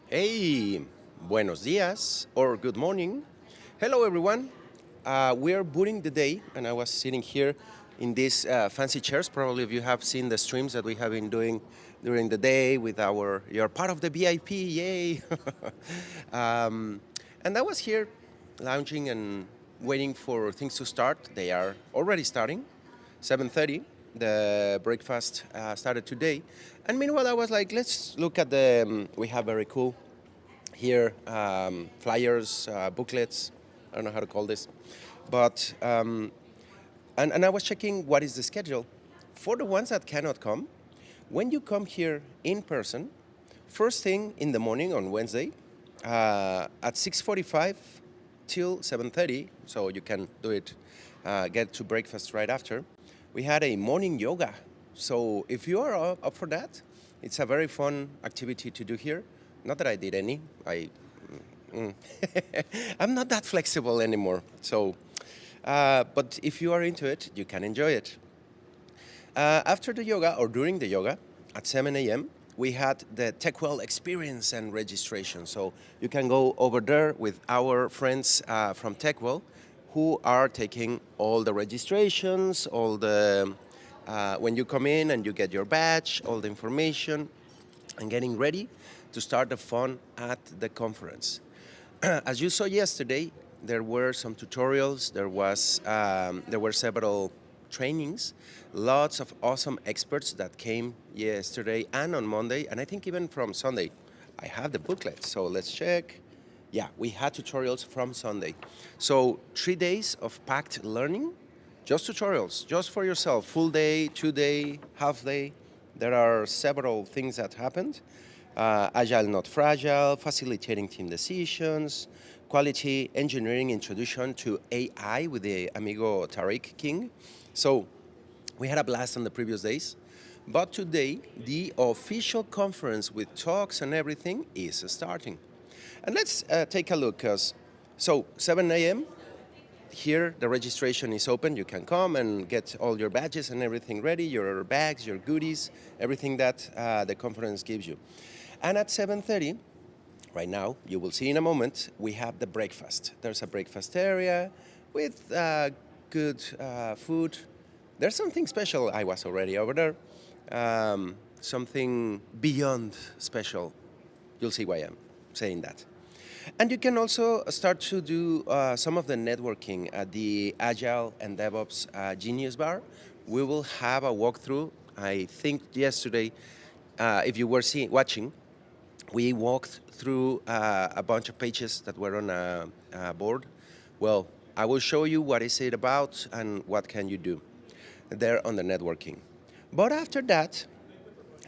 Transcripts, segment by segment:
Hey, buenos dias or good morning. Hello, everyone. We are booting the day, and I was sitting here in these fancy chairs. Probably, if you have seen the streams that we have been doing during the day with our, you're part of the VIP, yay! um, and I was here lounging and waiting for things to start. They are already starting. 7:30. The breakfast started today, and meanwhile I was like, let's look at the. We have very cool here flyers, booklets. I don't know how to call this, but and I was checking what is the schedule for the ones that cannot come. When you come here in person, first thing in the morning on Wednesday, at 6:45 till 7:30, so you can do it, get to breakfast right after. We had a morning yoga. So if you are up for that, it's a very fun activity to do here. Not that I did any. I'm not that flexible anymore. So, but if you are into it, you can enjoy it. After the yoga or during the yoga at 7 a.m., we had the TechWell experience and registration. So you can go over there with our friends from TechWell who are taking all the registrations, all the when you come in and you get your badge, all the information, and getting ready to start the fun at the conference. As you saw yesterday, there were some tutorials. There were several trainings, lots of awesome experts that came yesterday and on Monday, and I think even from Sunday. I have the booklet, so let's check. Yeah, we had tutorials from Sunday. So 3 days of packed learning, just tutorials, just for yourself, full day, 2 day, half day. There are several things that happened. Agile, not fragile, facilitating team decisions, quality engineering introduction to AI with the amigo Tariq King. So we had a blast on the previous days. But today, the official conference with talks and everything is starting. And let's take a look. So 7 a.m., here the registration is open. You can come and get all your badges and everything ready, your bags, your goodies, everything that the conference gives you. And at 7:30, right now, you will see in a moment, we have the breakfast. There's a breakfast area with good food. There's something special. I was already over there. Something beyond special. You'll see why I'm saying that. And you can also start to do some of the networking at the Agile and DevOps Genius Bar. We will have a walkthrough. I think yesterday, if you were watching, we walked through a bunch of pages that were on a board. Well, I will show you what is it about and what can you do there on the networking. But after that,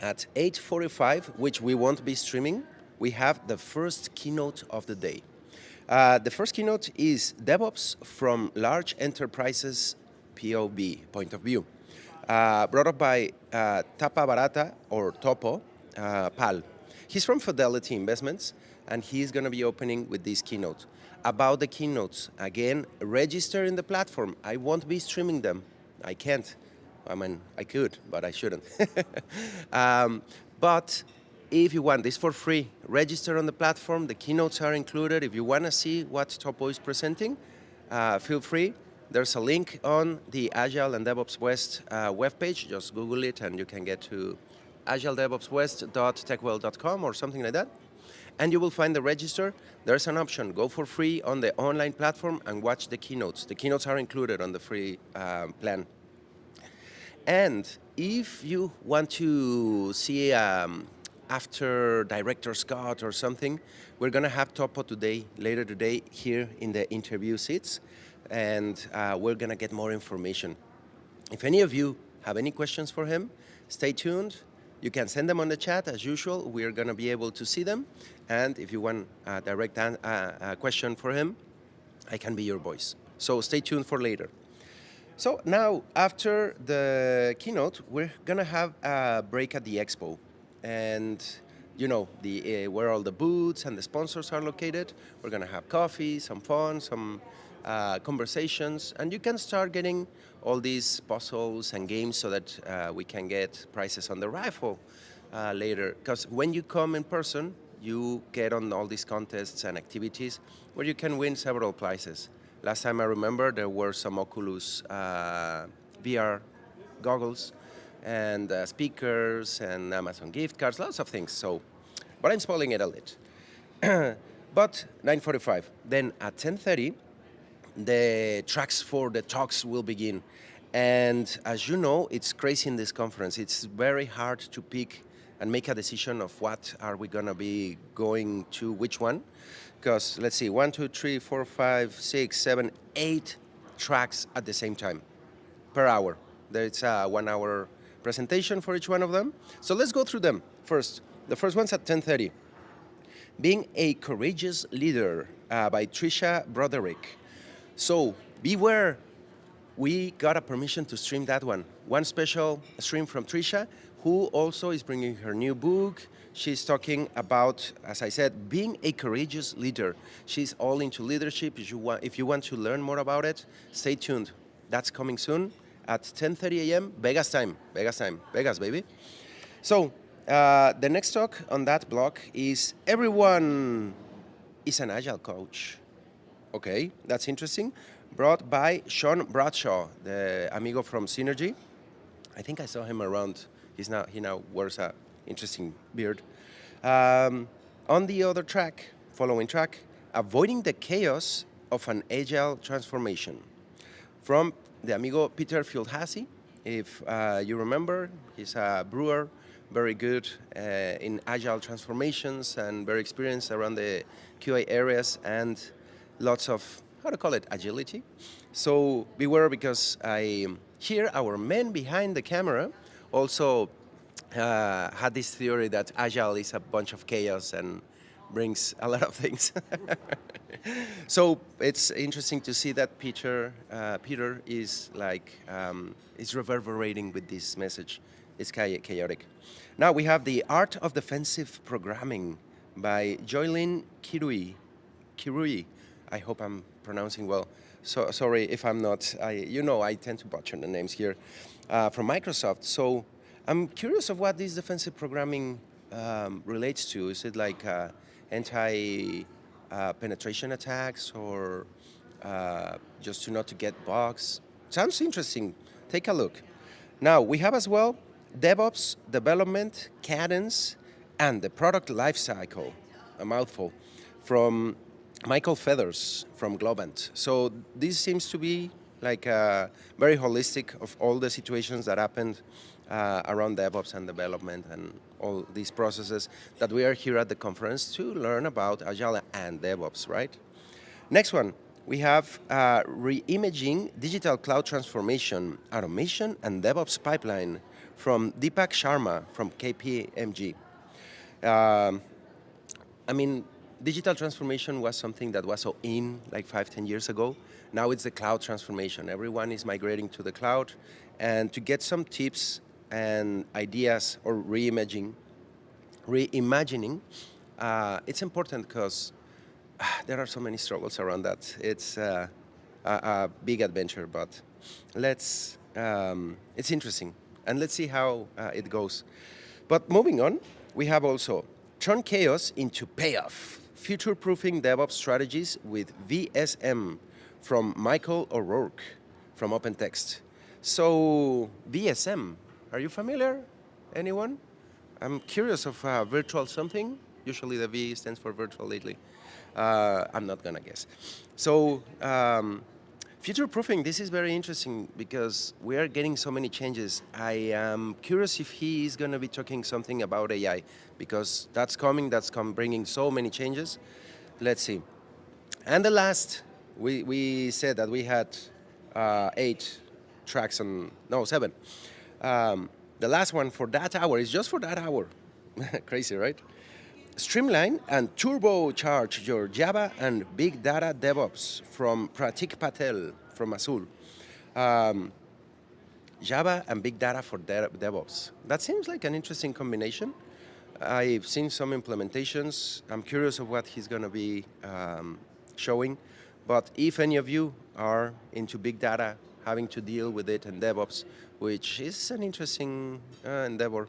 at 8:45, which we won't be streaming, we have the first keynote of the day. The first keynote is DevOps from Large Enterprises POV, point of view, brought up by Tapa Barata, or Topo Pal. He's from Fidelity Investments, and he's going to be opening with this keynote. About the keynotes, again, register in the platform. I won't be streaming them. I can't. I mean, I could, but I shouldn't. But if you want this for free, register on the platform. The keynotes are included. If you want to see what Topo is presenting, feel free. There's a link on the Agile and DevOps West webpage. Just Google it and you can get to agiledevopswest.techwell.com or something like that. And you will find the register. There's an option. Go for free on the online platform and watch the keynotes. The keynotes are included on the free plan. And if you want to see after Director Scott or something, we're going to have Topo today, later today, here in the interview seats. And we're going to get more information. If any of you have any questions for him, stay tuned. You can send them on the chat as usual. We're going to be able to see them. And if you want a direct question for him, I can be your voice. So stay tuned for later. So now, after the keynote, we're going to have a break at the expo. And you know, where all the booths and the sponsors are located. We're going to have coffee, some fun, some conversations, and you can start getting all these puzzles and games so that we can get prizes on the raffle later. Because when you come in person, you get on all these contests and activities where you can win several prizes. Last time I remember there were some Oculus VR goggles and speakers and Amazon gift cards, lots of things. So, but I'm spoiling it a little. But 9:45. Then at 10:30, the tracks for the talks will begin. And as you know, it's crazy in this conference. It's very hard to pick and make a decision of what are we gonna be going to which one. Because let's see, 1, 2, 3, 4, 5, 6, 7, 8 tracks at the same time per hour. There's a 1 hour presentation for each one of them. So let's go through them first. The first one's at 10:30. Being a Courageous Leader by Trisha Broderick. So beware, we got a permission to stream that one. One special stream from Trisha, who also is bringing her new book. She's talking about, as I said, being a courageous leader. She's all into leadership. If you want to learn more about it, stay tuned. That's coming soon at 10:30 a.m. Vegas time. Vegas, baby. So the next talk on that block is Everyone is an Agile Coach. Okay, that's interesting. Brought by Sean Bradshaw, the amigo from Synergy. I think I saw him around. He now wears a interesting beard. On the other track, following track, Avoiding the Chaos of an Agile Transformation, from the amigo Peter Fieldhasi. If you remember, he's a brewer, very good in agile transformations and very experienced around the QA areas and lots of, how to call it, agility. So beware, because I hear our men behind the camera also had this theory that agile is a bunch of chaos and brings a lot of things. So it's interesting to see that Peter is like is reverberating with this message. It's chaotic. Now we have The Art of Defensive Programming by Joylyn Kirui. I hope I'm pronouncing well. So sorry if I'm not. I tend to butcher the names here, from Microsoft. So I'm curious of what this defensive programming relates to. Is it like anti-penetration attacks, or just to get bugs? Sounds interesting. Take a look. Now we have as well DevOps, development, cadence, and the product lifecycle, a mouthful, from Michael Feathers from Globant. So this seems to be like very holistic of all the situations that happened around DevOps and development and all these processes that we are here at the conference to learn about Agile and DevOps, right? Next one, we have Reimaging Digital Cloud Transformation, Automation and DevOps Pipeline from Deepak Sharma from KPMG. Digital transformation was something that was so in like 5-10 years ago. Now it's the cloud transformation. Everyone is migrating to the cloud. And to get some tips and ideas or reimagining, it's important because there are so many struggles around that. It's a big adventure, but it's interesting. And let's see how it goes. But moving on, we have also Turn Chaos into Payoff, Future-Proofing DevOps Strategies with VSM from Michael O'Rourke from OpenText. So VSM, are you familiar? Anyone? I'm curious of virtual something. Usually the V stands for virtual lately. I'm not gonna guess. So future-proofing, this is very interesting because we are getting so many changes. I am curious if he is gonna be talking something about AI, because that's bringing so many changes. Let's see. And the last, we said that we had 8 tracks on, no, 7. The last one for that hour is just for that hour. Crazy, right? Streamline and turbocharge your Java and Big Data DevOps from Pratik Patel from Azul. Java and Big Data for DevOps. That seems like an interesting combination. I've seen some implementations. I'm curious of what he's going to be showing. But if any of you are into big data, having to deal with it and DevOps, which is an interesting endeavor,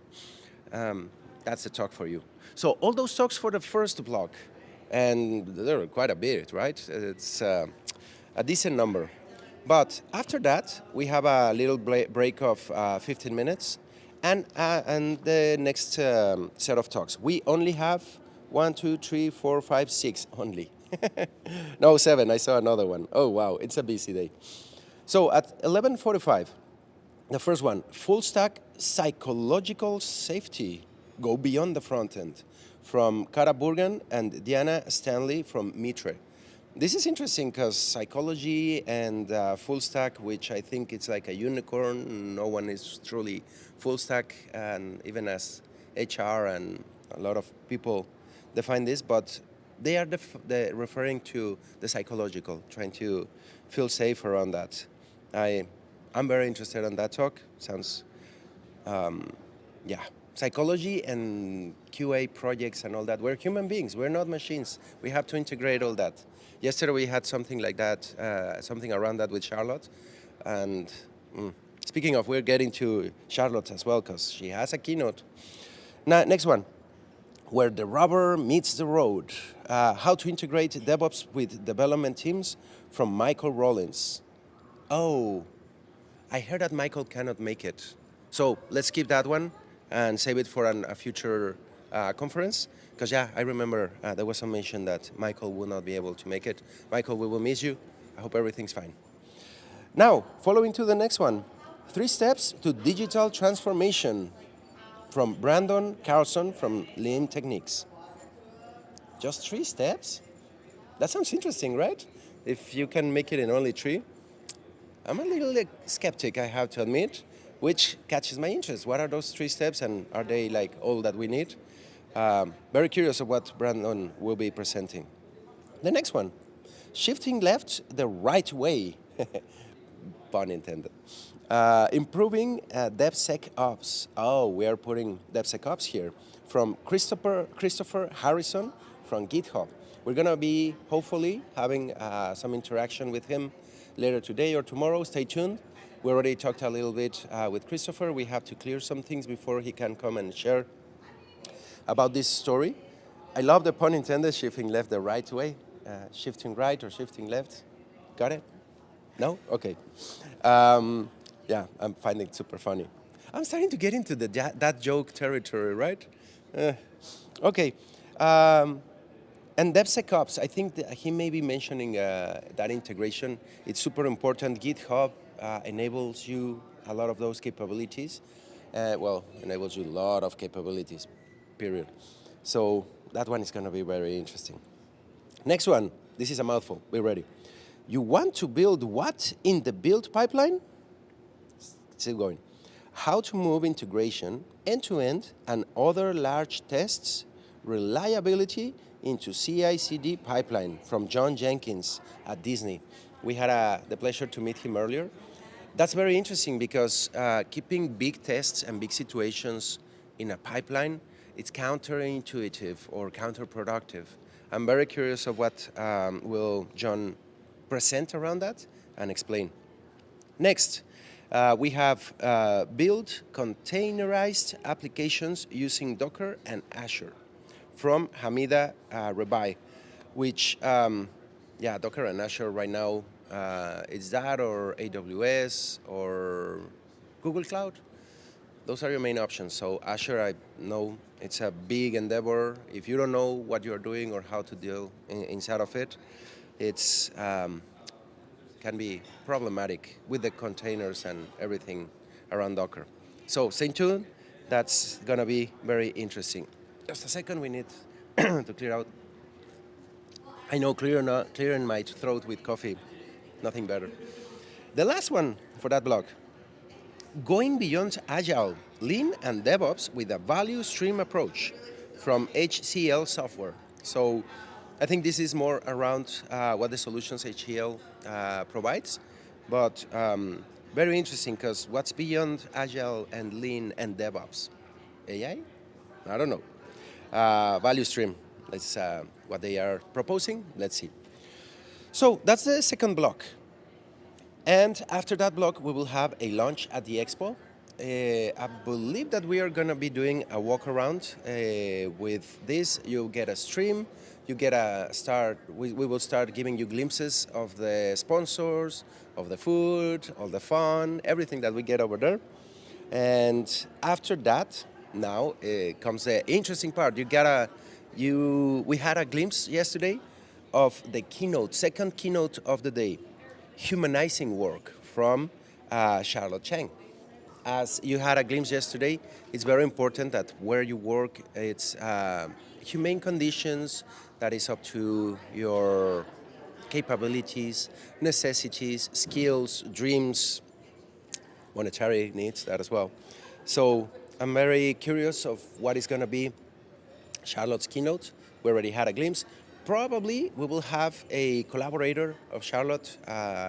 that's the talk for you. So all those talks for the first block, and there are quite a bit, right? It's a decent number. But after that, we have a little break of 15 minutes, and the next set of talks. We only have 1, 2, 3, 4, 5, 6 only. No, 7. I saw another one. Oh wow, it's a busy day. So at 11:45, the first one, full stack psychological safety. Go beyond the front end, from Kara Burgan and Diana Stanley from Mitre. This is interesting because psychology and full stack, which I think it's like a unicorn. No one is truly full stack, and even as HR and a lot of people define this, but they are referring to the psychological, trying to feel safe around that. I'm very interested in that talk. Sounds, yeah, psychology and QA projects and all that. We're human beings. We're not machines. We have to integrate all that. Yesterday we had something like that, something around that with Charlotte. And speaking of, we're getting to Charlotte as well because she has a keynote. Now, next one, where the rubber meets the road. How to integrate DevOps with development teams, from Michael Rollins. Oh, I heard that Michael cannot make it. So let's keep that one and save it for a future conference. Because yeah, I remember there was some mention that Michael will not be able to make it. Michael, we will miss you. I hope everything's fine. Now, following to the next one, 3 steps to digital transformation, from Brandon Carlson from Lean Techniques. Just 3 steps? That sounds interesting, right? If you can make it in only 3. I'm a little skeptic, I have to admit, which catches my interest. What are those 3 steps, and are they like all that we need? Very curious of what Brandon will be presenting. The next one, shifting left the right way, pun intended. Improving DevSecOps. Oh, we are putting DevSecOps here, from Christopher Harrison from GitHub. We're going to be hopefully having some interaction with him later today or tomorrow. Stay tuned. We already talked a little bit with Christopher. We have to clear some things before he can come and share about this story. I love the pun intended, shifting left the right way. Shifting right or shifting left. Got it? No? Okay. Yeah, I'm finding it super funny. I'm starting to get into the that joke territory, right? Okay. And DevSecOps, I think that he may be mentioning that integration. It's super important. GitHub enables you a lot of those capabilities. Well, enables you a lot of capabilities, period. So that one is going to be very interesting. Next one, this is a mouthful. Be ready. You want to build what in the build pipeline? Still going. How to move integration end-to-end and other large tests, reliability into CI/CD pipeline, from John Jenkins at Disney. We had the pleasure to meet him earlier. That's very interesting because keeping big tests and big situations in a pipeline, it's counterintuitive or counterproductive. I'm very curious of what will John present around that and explain. Next, we have build containerized applications using Docker and Azure, from Hamida Rebai, which, yeah, Docker and Azure right now, is that or AWS or Google Cloud? Those are your main options. So Azure, I know it's a big endeavor. If you don't know what you're doing or how to deal inside of it, it's can be problematic with the containers and everything around Docker. So stay tuned. That's gonna be very interesting. Just a second, we need to clear out. I know, clearing my throat with coffee, nothing better. The last one for that block, going beyond Agile, Lean and DevOps with a value stream approach, from HCL Software. So I think this is more around what the solutions HCL provides, but very interesting because what's beyond Agile and Lean and DevOps? AI? I don't know. Value stream, that's what they are proposing. Let's see. So that's the second block. And after that block, we will have a launch at the expo. I believe that we are going to be doing a walk around. With this, you get a stream, you get a start. We will start giving you glimpses of the sponsors, of the food, of the fun, everything that we get over there. And after that, now comes the interesting part. We had a glimpse yesterday of the keynote, second keynote of the day, humanizing work from Charlotte Chang. As you had a glimpse yesterday, it's very important that where you work, it's humane conditions that is up to your capabilities, necessities, skills, dreams, monetary needs, that as well. So I'm very curious of what is going to be Charlotte's keynote. We already had a glimpse. Probably we will have a collaborator of Charlotte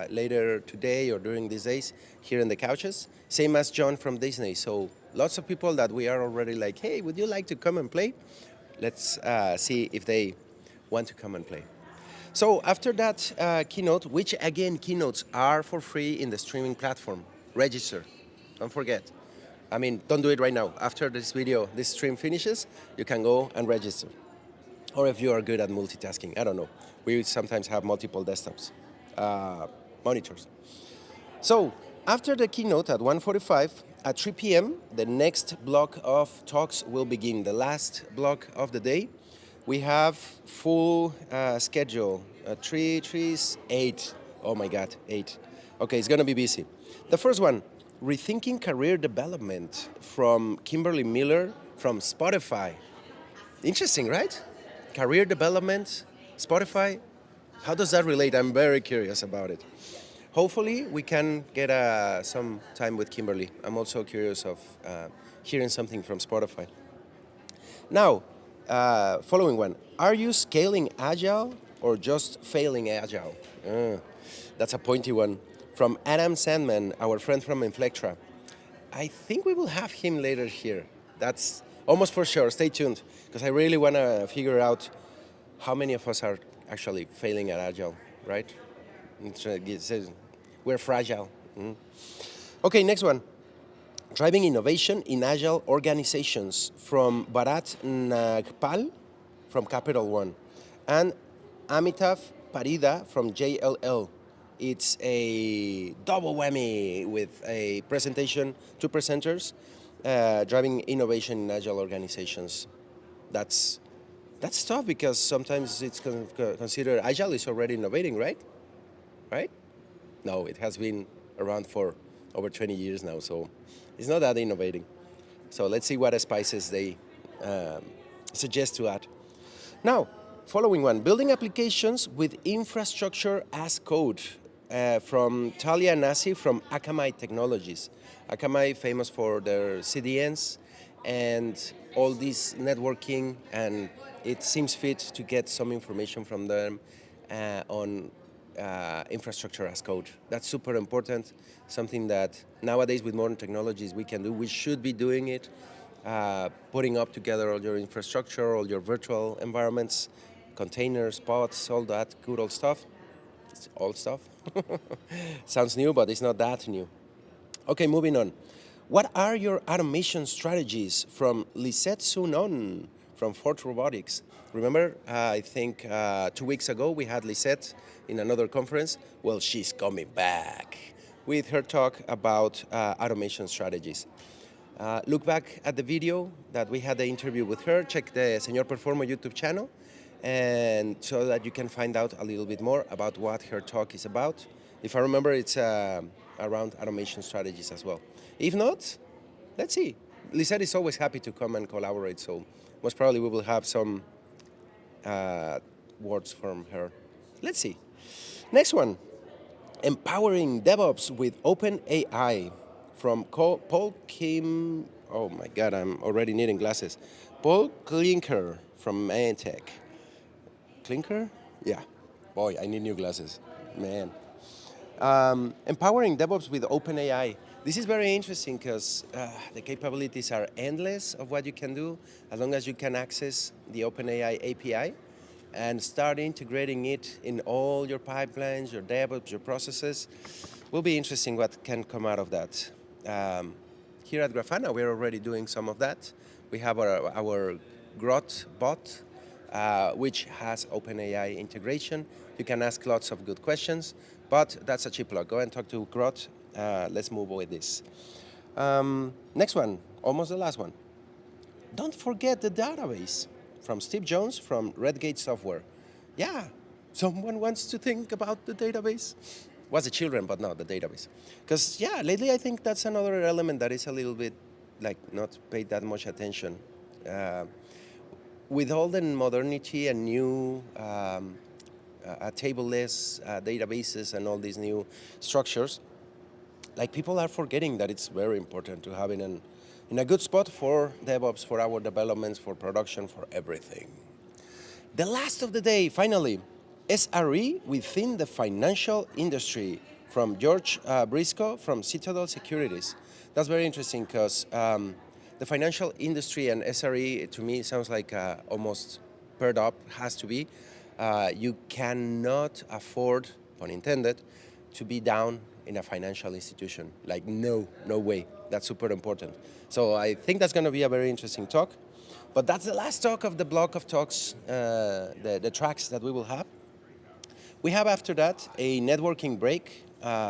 later today or during these days here in the couches, same as John from Disney. So lots of people that we are already like, hey, would you like to come and play? Let's see if they want to come and play. So after that keynote, which again, keynotes are for free in the streaming platform. Register, don't forget. I mean, don't do it right now. After this video, this stream finishes, you can go and register. Or if you are good at multitasking, I don't know. We sometimes have multiple desktops, monitors. So after the keynote at 1:45, at 3 p.m., the next block of talks will begin, the last block of the day. We have full schedule, 8. Oh my God, 8. Okay, it's gonna be busy. The first one, Rethinking Career Development from Kimberly Miller from Spotify. Interesting, right? Career development, Spotify. How does that relate? I'm very curious about it. Hopefully, we can get some time with Kimberly. I'm also curious of hearing something from Spotify. Now, following one. Are you scaling Agile or just failing Agile? That's a pointy one. From Adam Sandman, our friend from Inflectra. I think we will have him later here. That's almost for sure. Stay tuned, because I really want to figure out how many of us are actually failing at Agile, right? We're fragile. Okay, next one. Driving innovation in Agile organizations from Bharat Nagpal from Capital One and Amitav Parida from JLL. It's a double whammy with a presentation, two presenters, driving innovation in Agile organizations. That's tough because sometimes it's considered Agile is already innovating, right? Right? No, it has been around for over 20 years now, so it's not that innovating. So let's see what spices they suggest to add. Now, following one, building applications with infrastructure as code from Talia Nasi from Akamai Technologies. Akamai famous for their CDNs and all this networking, and it seems fit to get some information from them on infrastructure as code. That's super important, something that nowadays with modern technologies we can do. We should be doing it, putting up together all your infrastructure, all your virtual environments, containers, pods, all that good old stuff. It's old stuff. Sounds new, but it's not that new. Okay, moving on. What are your automation strategies from Lisette Sunon from Fort Robotics? Remember, I think 2 weeks ago we had Lisette in another conference. Well, she's coming back with her talk about automation strategies. Look back at the video that we had the interview with her. Check the Señor Performo YouTube channel, and so that you can find out a little bit more about what her talk is about. If I remember, it's around automation strategies as well. If not, let's see. Lisette is always happy to come and collaborate, so most probably we will have some words from her. Let's see. Next one, empowering DevOps with Open AI from Paul Kim. Oh my God, I'm already needing glasses. Paul Klinker from Mantech. Klinker? Yeah. Boy, I need new glasses. Man. Empowering DevOps with OpenAI. This is very interesting because the capabilities are endless of what you can do as long as you can access the OpenAI API and start integrating it in all your pipelines, your DevOps, your processes. Will be interesting what can come out of that. Here at Grafana, we're already doing some of that. We have our Grot bot, which has OpenAI integration. You can ask lots of good questions, but that's a cheap plug. Go and talk to Grot. Let's move with this. Next one, almost the last one. Don't forget the database from Steve Jones from Redgate Software. Yeah, someone wants to think about the database. Was the children, but not the database. Because yeah, lately I think that's another element that is a little bit like not paid that much attention. With all the modernity and new tableless databases and all these new structures, like people are forgetting that it's very important to have in a good spot for DevOps, for our developments, for production, for everything. The last of the day, finally, SRE within the financial industry from George Briscoe from Citadel Securities. That's very interesting because the financial industry and SRE to me sounds like almost paired up, has to be. You cannot afford, pun intended, to be down in a financial institution. Like no way. That's super important. So I think that's going to be a very interesting talk. But that's the last talk of the block of talks, the tracks that we will have. We have after that a networking break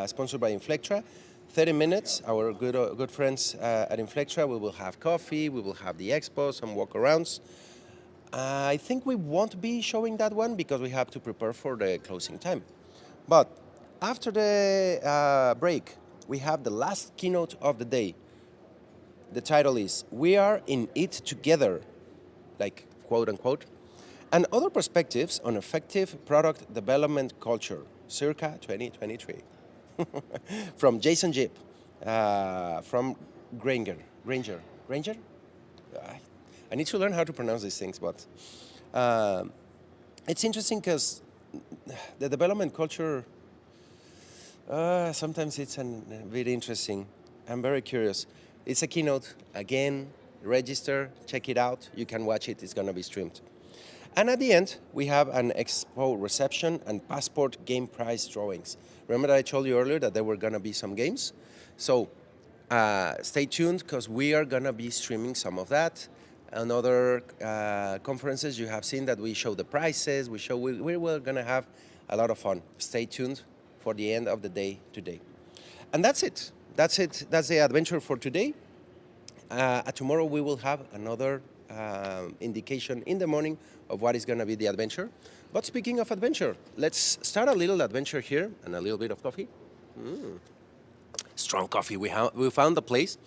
sponsored by Inflectra. 30 minutes, our good friends at Inflectra, we will have coffee, we will have the expo, some walk-arounds. I think we won't be showing that one because we have to prepare for the closing time. But after the break, we have the last keynote of the day. The title is, "We are in it together," like quote unquote, and other perspectives on effective product development culture, circa 2023. From Jason Jip, from Granger? I need to learn how to pronounce these things, but it's interesting because the development culture, sometimes it's very interesting. I'm very curious. It's a keynote, again, register, check it out. You can watch it, it's gonna be streamed. And at the end, we have an expo reception and passport game prize drawings. Remember that I told you earlier that there were gonna be some games? So stay tuned because we are gonna be streaming some of that. On other conferences, you have seen that we show the prices, we're gonna have a lot of fun. Stay tuned for the end of the day today. And that's it. That's the adventure for today. Tomorrow we will have another indication in the morning of what is going to be the adventure. But speaking of adventure, let's start a little adventure here and a little bit of coffee. Strong coffee. We found a place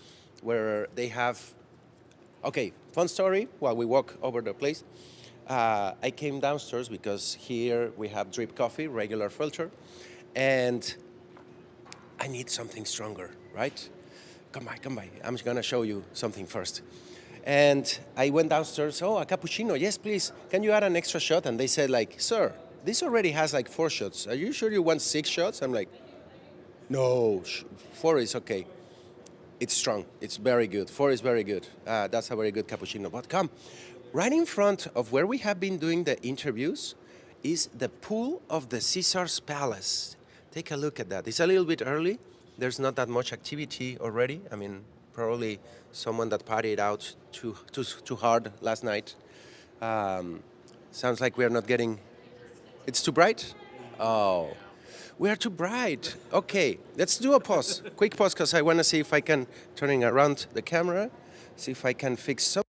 where they have, okay, fun story while we walk over the place. I came downstairs because here we have drip coffee, regular filter, and I need something stronger, right? Come by. I'm going to show you something first. And I went downstairs, a cappuccino, yes, please. Can you add an extra shot? And they said like, sir, this already has like 4 shots. Are you sure you want 6 shots? I'm like, no, 4 is okay. It's strong, it's very good. 4 is very good. That's a very good cappuccino. But come, right in front of where we have been doing the interviews is the pool of the Caesar's Palace. Take a look at that. It's a little bit early. There's not that much activity already. I mean, probably someone that partied out too hard last night. Sounds like we are not getting... It's too bright? Oh, we are too bright. Okay, let's do a pause. Quick pause, because I want to see if I can, turning around the camera, see if I can fix something.